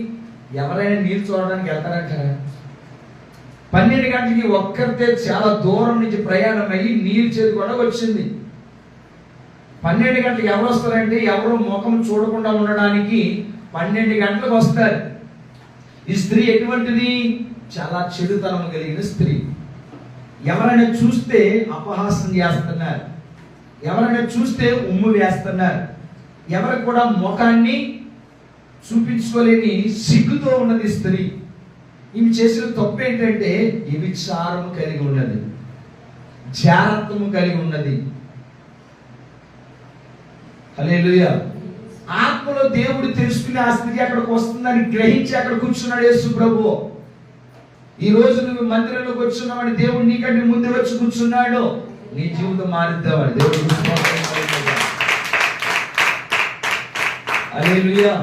ఎవరైనా నీళ్ళు చూడడానికి వెళ్తారంటారా? 12 గంటలకి ఒక్కరితే చాలా దూరం నుంచి ప్రయాణం అయ్యి నీళ్ళు చేతి కూడా వచ్చింది. 12 గంటలకు ఎవరు వస్తారంటే ఎవరు ముఖం చూడకుండా ఉండడానికి 12 గంటలకు వస్తారు. ఈ స్త్రీ ఎటువంటిది? చాలా చెడుతనం కలిగిన స్త్రీ. ఎవరైనా చూస్తే అపహాసం చేస్తున్నారు, ఎవరైనా చూస్తే ఉమ్ము వేస్తున్నారు, ఎవరికి కూడా ముఖాన్ని చూపించుకోలేని సిగ్గుతో ఉన్నది స్త్రీ. ఈమె చేసిన తప్పు ఏంటంటే వ్యభిచారము కలిగి ఉన్నది, జారత్వము కలిగి ఉన్నది. హల్లెలూయా. ఆత్మలో దేవుడు తెలుసుకుని ఆ స్త్రీ అక్కడికి వస్తుందని గ్రహించి అక్కడ కూర్చున్నాడు యేసు ప్రభు. ఈ రోజు నువ్వు మందిరంలోకి వచ్చున్నావని దేవుడు నీకంటే ముందు వచ్చి కూర్చున్నాడు. నీ జీవితం మారిద్దామని దేవుడు. హల్లెలూయా.